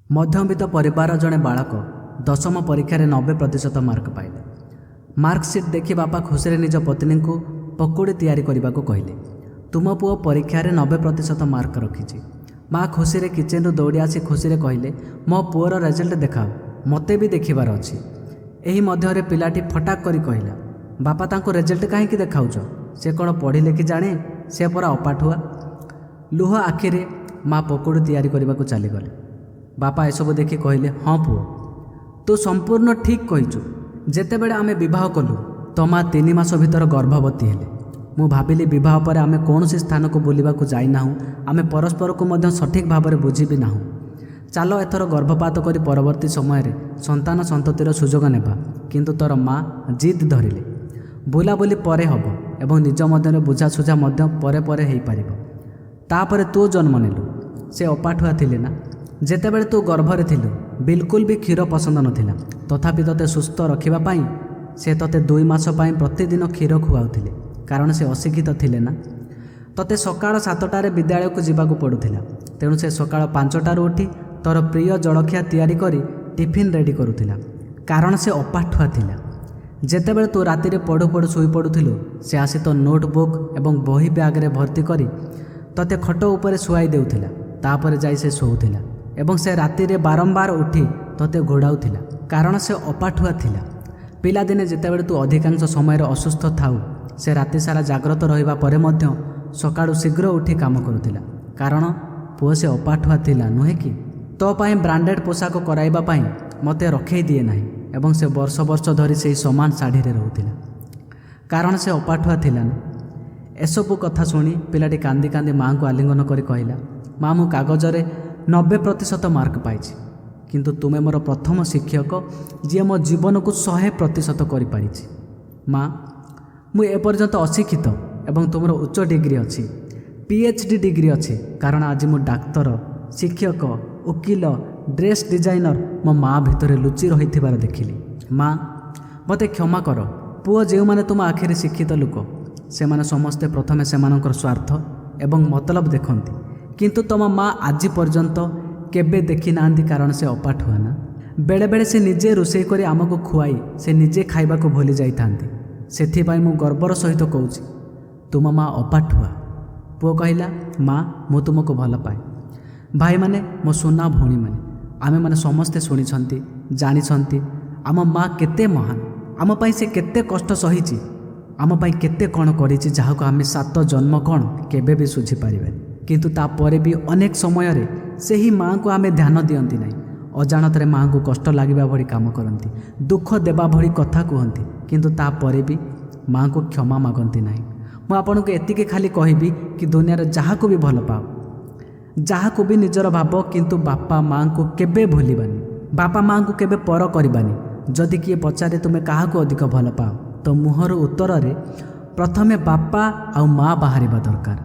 ମଧ୍ୟବିତ୍ତ ପରିବାର ଜଣେ ବାଳକ ଦଶମ ପରୀକ୍ଷାରେ 90% ମାର୍କ ପାଇଲେ। ମାର୍କସିଟ୍ ଦେଖି ବାପା ଖୁସିରେ ନିଜ ପତ୍ନୀଙ୍କୁ ପକୁଡ଼ି ତିଆରି କରିବାକୁ କହିଲେ। ତୁମ ପୁଅ ପରୀକ୍ଷାରେ 90% ମାର୍କ ରଖିଛି। ମା ଖୁସିରେ କିଚେନ୍ରୁ ଦୌଡ଼ି ଆସି ଖୁସିରେ କହିଲେ, ମୋ ପୁଅର ରେଜଲ୍ଟ ଦେଖାଅ, ମୋତେ ବି ଦେଖିବାର ଅଛି। ଏହି ମଧ୍ୟରେ ପିଲାଟି ଫଟାକ୍ କରି କହିଲା, ବାପା ତାଙ୍କୁ ରେଜଲ୍ଟ କାହିଁକି ଦେଖାଉଛ? ସେ କ'ଣ ପଢ଼ିଲେ କି ଜାଣେ? ସେ ପରା ଅପାଠୁଆ। ଲୁହ ଆଖିରେ ମା ପକୁଡ଼ି ତିଆରି କରିବାକୁ ଚାଲିଗଲେ। ବାପା ଏସବୁ ଦେଖି କହିଲେ, ହଁ ପୁଅ, ତୁ ସମ୍ପୂର୍ଣ୍ଣ ଠିକ୍ କହିଛୁ। ଯେତେବେଳେ ଆମେ ବିବାହ କଲୁ ତୋ ମା 3 ମାସ ଭିତରେ ଗର୍ଭବତୀ ହେଲେ। ମୁଁ ଭାବିଲି ବିବାହ ପରେ ଆମେ କୌଣସି ସ୍ଥାନକୁ ବୁଲିବାକୁ ଯାଇନାହୁଁ, ଆମେ ପରସ୍ପରକୁ ମଧ୍ୟ ସଠିକ୍ ଭାବରେ ବୁଝିବି ନାହୁଁ। ଚାଲ ଏଥର ଗର୍ଭପାତ କରି ପରବର୍ତ୍ତୀ ସମୟରେ ସନ୍ତାନ ସନ୍ତତିର ସୁଯୋଗ ନେବା। କିନ୍ତୁ ତୋର ମା ଜିଦ୍ ଧରିଲେ। ବୁଲାବୁଲି ପରେ ହେବ ଏବଂ ନିଜ ମଧ୍ୟରେ ବୁଝାସୁଝା ମଧ୍ୟ ପରେ ପରେ ହୋଇପାରିବ। ତାପରେ ତୁ ଜନ୍ମ ନେଲୁ। ସେ ଅପାଠୁଆ ଥିଲେ ନା? ଯେତେବେଳେ ତୁ ଗର୍ଭରେ ଥିଲୁ ବିଲକୁଲ ବି କ୍ଷୀର ପସନ୍ଦ ନଥିଲା, ତଥାପି ତୋତେ ସୁସ୍ଥ ରଖିବା ପାଇଁ ସେ ତୋତେ 2 ମାସ ପାଇଁ ପ୍ରତିଦିନ କ୍ଷୀର ଖୁଆଉଥିଲେ, କାରଣ ସେ ଅଶିକ୍ଷିତ ଥିଲେ ନା। ତୋତେ ସକାଳ 7ଟାରେ ବିଦ୍ୟାଳୟକୁ ଯିବାକୁ ପଡ଼ୁଥିଲା, ତେଣୁ ସେ ସକାଳ 5ଟାରୁ ଉଠି ତୋର ପ୍ରିୟ ଜଳଖିଆ ତିଆରି କରି ଟିଫିନ୍ ରେଡ଼ି କରୁଥିଲା, କାରଣ ସେ ଅପାଠୁଆ ଥିଲା। ଯେତେବେଳେ ତୁ ରାତିରେ ପଢ଼ୁ ପଢ଼ୁ ଶୋଇପଡ଼ୁଥିଲୁ ସେ ଆସି ତୋ ନୋଟବୁକ୍ ଏବଂ ବହି ବ୍ୟାଗ୍ରେ ଭର୍ତ୍ତି କରି ତୋତେ ଖଟ ଉପରେ ଶୁଆଇ ଦେଉଥିଲା। ତାପରେ ଯାଇ ସେ ଶୋଉଥିଲା ଏବଂ ସେ ରାତିରେ ବାରମ୍ବାର ଉଠି ତୋତେ ଘୋଡ଼ାଉଥିଲା, କାରଣ ସେ ଅପାଠୁଆ ଥିଲା। ପିଲାଦିନେ ଯେତେବେଳେ ତୁ ଅଧିକାଂଶ ସମୟରେ ଅସୁସ୍ଥ ଥାଉ ସେ ରାତିସାରା ଜାଗ୍ରତ ରହିବା ପରେ ମଧ୍ୟ ସକାଳୁ ଶୀଘ୍ର ଉଠି କାମ କରୁଥିଲା, କାରଣ ପୁଅ ସେ ଅପାଠୁଆ ଥିଲା, ନୁହେଁ କି? ତୋ ପାଇଁ ବ୍ରାଣ୍ଡେଡ୍ ପୋଷାକ କରାଇବା ପାଇଁ ମୋତେ ରଖେଇ ଦିଏ ନାହିଁ ଏବଂ ସେ ବର୍ଷ ବର୍ଷ ଧରି ସେହି ସମାନ ଶାଢ଼ୀରେ ରହୁଥିଲା, କାରଣ ସେ ଅପାଠୁଆ ଥିଲା ନା। ଏସବୁ କଥା ଶୁଣି ପିଲାଟି କାନ୍ଦି କାନ୍ଦି ମାଆଙ୍କୁ ଆଲିଙ୍ଗନ କରି କହିଲା, ମା, ମୁଁ କାଗଜରେ 90% ମାର୍କ ପାଇଛି, କିନ୍ତୁ ତୁମେ ମୋର ପ୍ରଥମ ଶିକ୍ଷକ ଯିଏ ମୋ ଜୀବନକୁ 100% କରିପାରିଛି। ମା, ମୁଁ ଏପର୍ଯ୍ୟନ୍ତ ଅଶିକ୍ଷିତ ଏବଂ ତୁମର ଉଚ୍ଚ ଡିଗ୍ରୀ ଅଛି, PhD ଡିଗ୍ରୀ ଅଛି, କାରଣ ଆଜି ମୁଁ ଡାକ୍ତର, ଶିକ୍ଷକ, ଓକିଲ, ଡ୍ରେସ୍ ଡିଜାଇନର ମୋ ମା ଭିତରେ ଲୁଚି ରହିଥିବାର ଦେଖିଲି। ମା, ମୋତେ କ୍ଷମା କର। ପୁଅ, ଯେଉଁମାନେ ତୁମ ଆଖିରେ ଶିକ୍ଷିତ ଲୋକ ସେମାନେ ସମସ୍ତେ ପ୍ରଥମେ ସେମାନଙ୍କର ସ୍ୱାର୍ଥ ଏବଂ ମତଲବ ଦେଖନ୍ତି, କିନ୍ତୁ ତୁମ ମା ଆଜି ପର୍ଯ୍ୟନ୍ତ କେବେ ଦେଖି ନାହାନ୍ତି, କାରଣ ସେ ଅପାଠୁଆ ନା। ବେଳେବେଳେ ସେ ନିଜେ ରୋଷେଇ କରି ଆମକୁ ଖୁଆଇ ସେ ନିଜେ ଖାଇବାକୁ ଭୁଲି ଯାଇଥାନ୍ତି। ସେଥିପାଇଁ ମୁଁ ଗର୍ବର ସହିତ କହୁଛି, ତୁମ ମା ଅପାଠୁଆ। ପୁଅ କହିଲା, ମା, ମୁଁ ତୁମକୁ ଭଲ ପାଏ। ଭାଇମାନେ, ମୋ ସୁନା ଭଉଣୀମାନେ, ଆମେମାନେ ସମସ୍ତେ ଶୁଣିଛନ୍ତି, ଜାଣିଛନ୍ତି ଆମ ମା କେତେ ମହାନ, ଆମ ପାଇଁ ସେ କେତେ କଷ୍ଟ ସହିଛି, ଆମ ପାଇଁ କେତେ କ'ଣ କରିଛି, ଯାହାକୁ ଆମେ 7 ଜନ୍ମ କ'ଣ କେବେ ବି ଶୁଝିପାରିବାନି। କିନ୍ତୁ ତାପରେ ବି ଅନେକ ସମୟରେ ସେହି ମାଆଙ୍କୁ ଆମେ ଧ୍ୟାନ ଦିଅନ୍ତି ନାହିଁ। ଅଜାଣତରେ ମାଆଙ୍କୁ କଷ୍ଟ ଲାଗିବା ଭଳି କାମ କରନ୍ତି, ଦୁଃଖ ଦେବା ଭଳି କଥା କୁହନ୍ତି, କିନ୍ତୁ ତାପରେ ବି ମାଆଙ୍କୁ କ୍ଷମା ମାଗନ୍ତି ନାହିଁ। ମୁଁ ଆପଣଙ୍କୁ ଏତିକି ଖାଲି କହିବି କି ଦୁନିଆରେ ଯାହାକୁ ବି ଭଲ ପାଅ, ଯାହାକୁ ବି ନିଜର ଭାବ, କିନ୍ତୁ ବାପା ମାଆଙ୍କୁ କେବେ ଭୁଲିବାନି, ବାପା ମାଆଙ୍କୁ କେବେ ପର କରିବାନି। ଯଦି କିଏ ପଚାରେ ତୁମେ କାହାକୁ ଅଧିକ ଭଲ ପାଅ, ତ ମୁହଁର ଉତ୍ତରରେ ପ୍ରଥମେ ବାପା ଆଉ ମା ବାହାରିବା ଦରକାର।